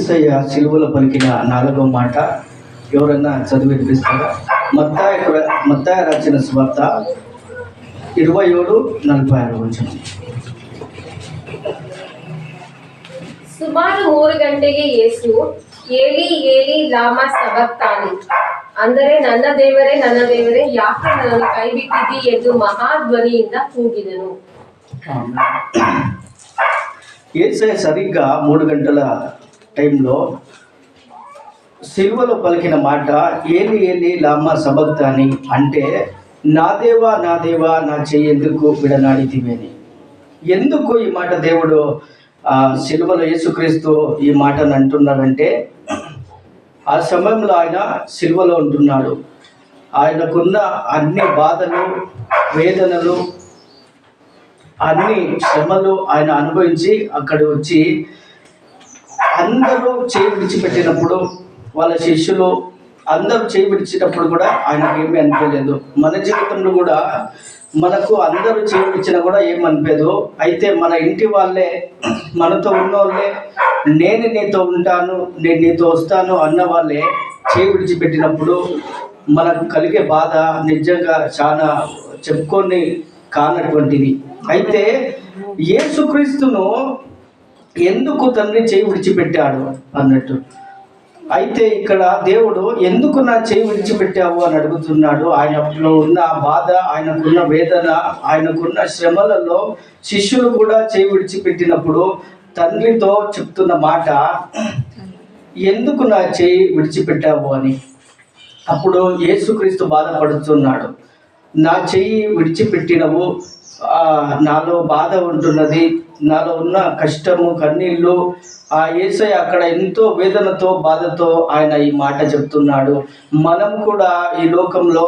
యేసయ్య సిలువలో పలికిన నాలుగో మాట ఎవరన్నా చదివి వినిపిస్తారా? మత్తాయి రాసిన సువార్త 27:46 వచనం. ಸುಮಾರು 3 ಗಂಟೆಗೆ ಯೇಸು ಏಲಿ ಏಲಿ ಲಾಮಾ ಸಬಕ್ತಾನಿ ಅಂದರೆ ನನ್ನ ದೇವರೇ ಯಾಕೆ ನನ್ನನ್ನು ಕೈಬಿಟ್ಟಿದ್ದೀ ಎಂದು ಮಹಾಧ್ವನಿಯಿಂದ ಕೂಗಿದನು. యేసయ్య సరిగ్గా 3 గంటల టైంలో సిలువలో పలికిన మాట ఏలి ఏలి లామా సబక్తాని అంటే నా దేవా నా చెయ్యి ఎందుకు విడనాడితివని. ఎందుకు ఈ మాట దేవుడు సిలువలో యేసుక్రీస్తు ఈ మాటను అంటున్నాడంటే, ఆ సమయంలో ఆయన సిలువలో ఉంటున్నాడు. ఆయనకున్న అన్ని బాధలు, వేదనలు, అన్ని శ్రమలు ఆయన అనుభవించి అక్కడ వచ్చి అందరూ చేయి విడిచిపెట్టినప్పుడు, వాళ్ళ శిష్యులు అందరూ చేయి విడిచినప్పుడు కూడా ఆయనకు ఏమీ అనిపించలేదు. మన జీవితంలో కూడా మనకు అందరూ చేయి విడిచినా కూడా ఏమి అనిపించదు. అయితే మన ఇంటి వాళ్ళే, మనతో ఉన్న వాళ్ళే, నేను నీతో ఉంటాను, నేను నీతో వస్తాను అన్న వాళ్ళే చేయి విడిచిపెట్టినప్పుడు మనకు కలిగే బాధ నిజంగా చాలా చెప్పుకొని కానటువంటిది. అయితే యేసుక్రీస్తును ఎందుకు తండ్రి చేయి విడిచిపెట్టాడు అన్నట్టు. అయితే ఇక్కడ దేవుడు ఎందుకు నా చేయి విడిచిపెట్టావు అని అడుగుతున్నాడు. ఆయనలో ఉన్న బాధ, ఆయనకున్న వేదన, ఆయనకున్న శ్రమలలో శిష్యులు కూడా చేయి విడిచిపెట్టినప్పుడు తండ్రితో చెప్తున్న మాట, ఎందుకు నా చేయి విడిచిపెట్టావు అని. అప్పుడు యేసుక్రీస్తు బాధపడుతున్నాడు. నా చెయ్యి విడిచిపెట్టినవు, నాలో బాధ ఉంటున్నది, నాలో ఉన్న కష్టము, కన్నీళ్ళు. ఆ యేసయ్య అక్కడ ఎంతో వేదనతో, బాధతో ఆయన ఈ మాట చెప్తున్నాడు. మనం కూడా ఈ లోకంలో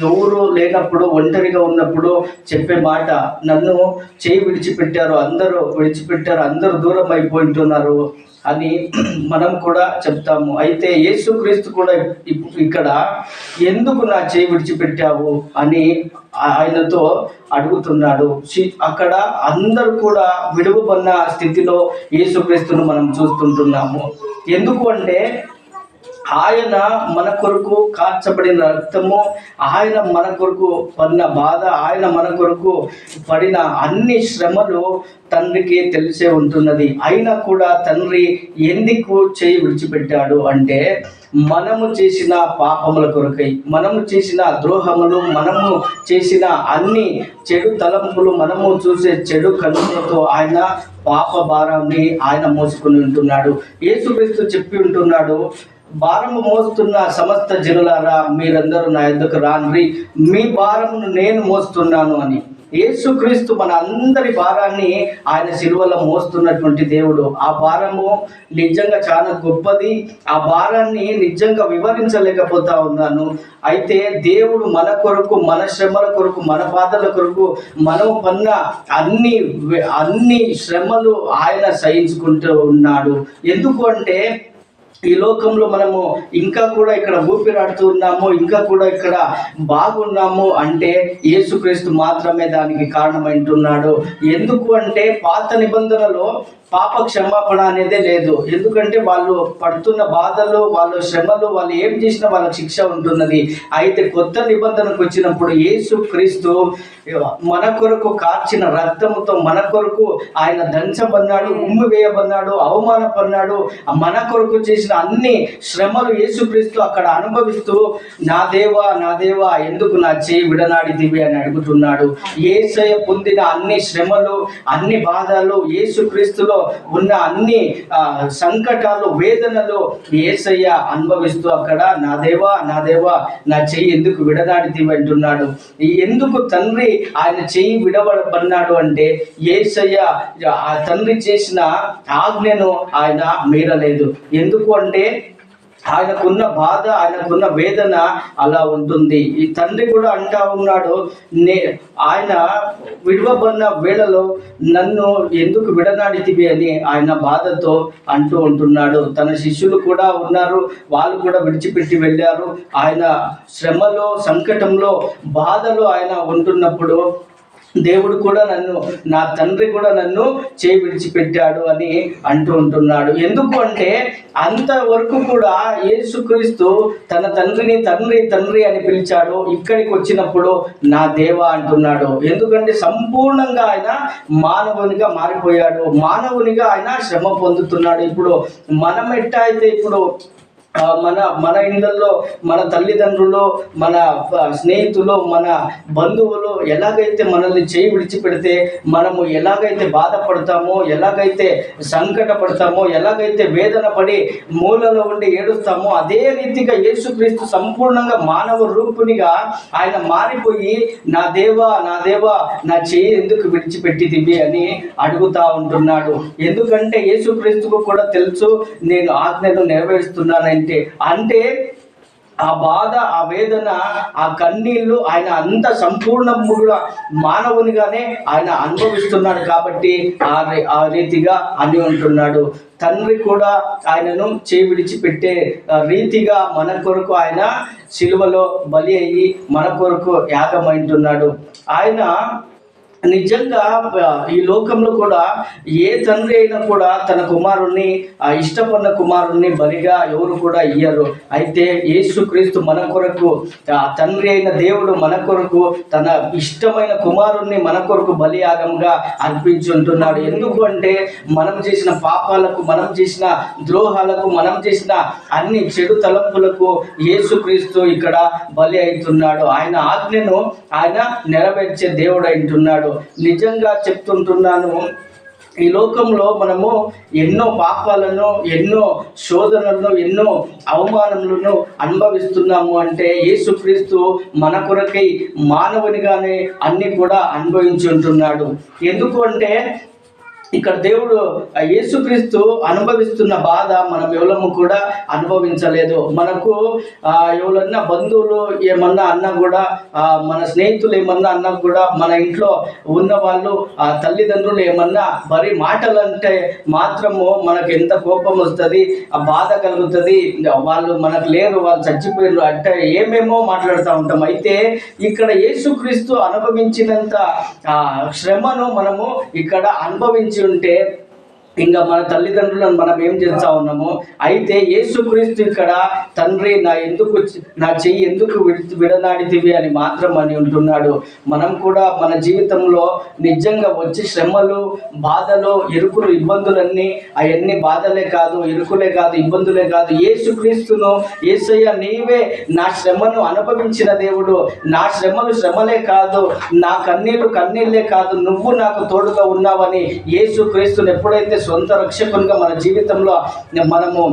ఎవరు లేనప్పుడు, ఒంటరిగా ఉన్నప్పుడు చెప్పే మాట, నన్ను చేయి విడిచిపెట్టారు, అందరూ దూరం అయిపోతున్నారు అని మనం కూడా చెప్తాము. అయితే యేసుక్రీస్తు కూడా ఇక్కడ ఎందుకు నా చేయి విడిచిపెట్టావు అని ఆయనతో అడుగుతున్నాడు. అక్కడ అందరూ కూడా విడువబడిన స్థితిలో యేసుక్రీస్తును మనం చూస్తుంటున్నాము. ఎందుకు అంటే ఆయన మన కొరకు కార్చబడిన రక్తము, ఆయన మన కొరకు పడిన బాధ, ఆయన మన కొరకు పడిన అన్ని శ్రమలు తండ్రికి తెలిసే ఉంటున్నది. అయినా కూడా తండ్రి ఎందుకు చేయి విడిచిపెట్టాడు అంటే, మనము చేసిన పాపముల కొరకై, మనము చేసిన ద్రోహములు, మనము చేసిన అన్ని చెడు తలంపులు, మనము చూసే చెడు కన్నులతో ఆయన పాప భారాన్ని ఆయన మోసుకుని ఉంటున్నాడు. యేసుక్రీస్తు చెప్పి ఉంటున్నాడు, భారము మోస్తున్న సమస్త జనులారా మీరందరూ నా యొద్దకు రాండ్రి, మీ భారమును నేను మోస్తున్నాను అని. యేసుక్రీస్తు మన అందరి భారాన్ని ఆయన సిలువలో మోస్తున్నటువంటి దేవుడు. ఆ భారము నిజంగా చాలా గొప్పది. ఆ భారాన్ని నిజంగా వివరించలేకపోతా ఉన్నాను. అయితే దేవుడు మన కొరకు, మన శ్రమల కొరకు, మన బాధల కొరకు, మనం పన్న అన్ని శ్రమలు ఆయన సహించుకుంటూ ఉన్నాడు. ఎందుకు అంటే ఈ లోకంలో మనము ఇంకా కూడా ఇక్కడ ఊపిరాడుతూ ఉన్నాము, ఇంకా కూడా ఇక్కడ బాగున్నాము అంటే యేసుక్రీస్తు మాత్రమే దానికి కారణమైంటున్నాడు. ఎందుకు అంటే పాత నిబంధనలో పాప క్షమాపణ అనేదే లేదు. ఎందుకంటే వాళ్ళు పడుతున్న బాధలు, వాళ్ళ శ్రమలు, వాళ్ళు ఏం చేసినా వాళ్ళకి శిక్ష ఉంటున్నది. అయితే కొత్త నిబంధనకు వచ్చినప్పుడు యేసుక్రీస్తు మన కొరకు కార్చిన రక్తముతో మన కొరకు ఆయన దంచబడినాడు, ఉమ్మి వేయబడినాడు, అవమానపడినాడు. మన కొరకు చేసిన అన్ని శ్రమలు యేసుక్రీస్తు అక్కడ అనుభవిస్తూ నా దేవా ఎందుకు నా చేయి విడనాడితివి అని అడుగుతున్నాడు. యేసయ్య పొందిన అన్ని శ్రమలు, అన్ని బాధలు, యేసుక్రీస్తులో ఉన్న అన్ని సంకటాలు, వేదనలు యేసయ్య అనుభవిస్తూ అక్కడ నా దేవా నా చెయ్యి ఎందుకు విడనాడితివి అంటున్నాడు. ఎందుకు తండ్రి ఆయన చెయ్యి విడబడినాడు అంటే యేసయ్య ఆ తండ్రి చేసిన ఆజ్ఞను ఆయన మీరలేదు. ఎందుకు అంటే ఆయనకున్న బాధ, ఆయనకున్న వేదన అలా ఉంటుంది. ఈ తండ్రి కూడా అంటా ఉన్నాడు, ఆయన విడవబడిన వేళలో నన్ను ఎందుకు విడనాడితివి అని ఆయన బాధతో అంటూ ఉంటున్నాడు. తన శిష్యులు కూడా ఉన్నారు, వాళ్ళు కూడా విడిచిపెట్టి వెళ్ళారు. ఆయన శ్రమలో, సంకటంలో, బాధలో ఆయన ఉంటున్నప్పుడు దేవుడు కూడా నన్ను, నా తండ్రి కూడా నన్ను చేయి విడిచిపెట్టాడు అని అంటూ ఉంటున్నాడు. ఎందుకు అంటే అంతవరకు కూడా యేసుక్రీస్తు తన తండ్రిని తండ్రి తండ్రి అని పిలిచాడు. ఇక్కడికి వచ్చినప్పుడు నా దేవా అంటున్నాడు. ఎందుకంటే సంపూర్ణంగా ఆయన మానవునిగా మారిపోయాడు, మానవునిగా ఆయన శ్రమ పొందుతున్నాడు. ఇప్పుడు మనం ఎట్టా అయితే ఇప్పుడు మన ఇళ్ళల్లో మన తల్లిదండ్రులు, మన స్నేహితులు, మన బంధువులు ఎలాగైతే మనల్ని చేయి విడిచిపెడితే మనము ఎలాగైతే బాధపడతామో, ఎలాగైతే సంకటపడతామో, ఎలాగైతే వేదన పడి మూలలో ఉండి ఏడుస్తామో, అదే రీతిగా యేసుక్రీస్తు సంపూర్ణంగా మానవ రూపునిగా ఆయన మారిపోయి నా దేవా నా దేవా నా చేయి ఎందుకు విడిచిపెట్టిదివి అని అడుగుతా ఉంటున్నాడు. ఎందుకంటే యేసుక్రీస్తుకు కూడా తెలుసు నేను ఆజ్ఞను నెరవేరుస్తున్నానని. అంటే ఆ బాధ, ఆ వేదన, ఆ కన్నీళ్లు ఆయన అంత సంపూర్ణముగా మానవునిగానే ఆయన అనుభవిస్తున్నాడు. కాబట్టి ఆ రీతిగా అని ఉంటున్నాడు. తండ్రి కూడా ఆయనను చేయి విడిచిపెట్టే రీతిగా మన కొరకు ఆయన సిలువలో బలి అయ్యి మన కొరకు యాగమైంటున్నాడు. ఆయన నిజంగా ఈ లోకంలో కూడా ఏ తండ్రి అయినా కూడా తన కుమారుణ్ణి, ఇష్టపడిన కుమారుణ్ణి బలిగా ఎవరు కూడా ఇయ్యరు. అయితే యేసుక్రీస్తు మన కొరకు, తండ్రి అయిన దేవుడు మన కొరకు తన ఇష్టమైన కుమారుణ్ణి మన కొరకు బలియాగంగా అర్పించుంటున్నాడు. ఎందుకు అంటే మనం చేసిన పాపాలకు, మనం చేసిన ద్రోహాలకు, మనం చేసిన అన్ని చెడు తలంపులకు యేసుక్రీస్తు ఇక్కడ బలి అవుతున్నాడు. ఆయన ఆజ్ఞను ఆయన నెరవేర్చే దేవుడు అంటున్నాడు. నిజంగా చెప్తుంటున్నాను, ఈ లోకంలో మనము ఎన్నో పాపాలను, ఎన్నో శోధనలను, ఎన్నో అవమానములను అనుభవిస్తున్నాము. అంటే యేసుక్రీస్తు మన కొరకై మానవునిగానే అన్ని కూడా అనుభవించి ఉంటున్నాడు. ఎందుకు అంటే ఇక్కడ దేవుడు యేసుక్రీస్తు అనుభవిస్తున్న బాధ మనం ఎవరము కూడా అనుభవించలేదు. మనకు ఎవరన్నా బంధువులు ఏమన్నా అన్నా కూడా, మన స్నేహితులు ఏమన్నా అన్నా కూడా, మన ఇంట్లో ఉన్న వాళ్ళు తల్లిదండ్రులు ఏమన్నా మరి మాటలు అంటే మాత్రము మనకు ఎంత కోపం వస్తుంది, ఆ బాధ కలుగుతుంది. వాళ్ళు మనకు లేరు, వాళ్ళు చచ్చిపోయారు అంటే ఏమేమో మాట్లాడుతూ ఉంటాం. అయితే ఇక్కడ యేసుక్రీస్తు అనుభవించినంత శ్రమను మనము ఇక్కడ అనుభవించి ఉంటే ఇంకా మన తల్లిదండ్రులను మనం ఏం చేస్తా ఉన్నాము. అయితే యేసుక్రీస్తు ఇక్కడ తండ్రి నా చెయ్యి ఎందుకు విడనాడితివి అని మాత్రం అని ఉంటున్నాడు. మనం కూడా మన జీవితంలో నిజంగా వచ్చి శ్రమలు, బాధలు, ఇరుకులు, ఇబ్బందులన్నీ అవన్నీ బాధలే కాదు, ఇరుకులే కాదు, ఇబ్బందులే కాదు. యేసుక్రీస్తును, యేసయ్య నీవే నా శ్రమను అనుభవించిన దేవుడు, నా శ్రమలు శ్రమలే కాదు, నా కన్నీళ్లు కన్నీళ్ళే కాదు, నువ్వు నాకు తోడుగా ఉన్నావని యేసుక్రీస్తును ఎప్పుడైతే సొంత రక్షకునిగా మన జీవితంలో మనము